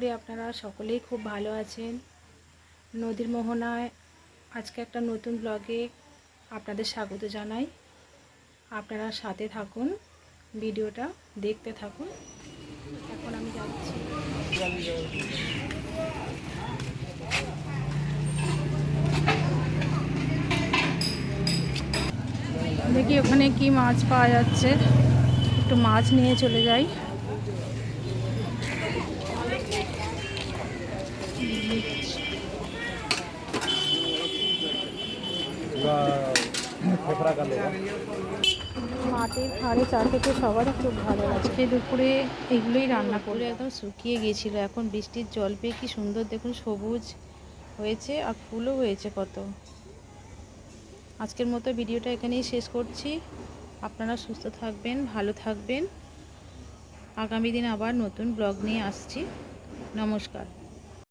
করি আপনারা সকলেই খুব ভালো আছেন। নদীর মোহনায় আজকে একটা নতুন ব্লগে আপনাদের স্বাগত জানাই। আপনারা সাথে থাকুন, ভিডিওটা দেখতে থাকুন। এখন আমি যাচ্ছি। দেখি ওখানে কি মাছ পাওয়া যাচ্ছে, একটু মাছ নিয়ে চলে যাই। মাটির হাঁড়ি চা খেতে সবারই খুব ভালো লাগে। আজকে দুপুরে এগুলোই রান্না করে একদম শুকিয়ে গিয়েছিল। এখন বৃষ্টির জল পেয়ে কি সুন্দর দেখুন, সবুজ হয়েছে আর ফুলও হয়েছে কত। আজকের মতো ভিডিওটা এখানেই শেষ করছি। আপনারা সুস্থ থাকবেন, ভালো থাকবেন। আগামী দিন আবার নতুন ব্লগ নিয়ে আসছি। নমস্কার।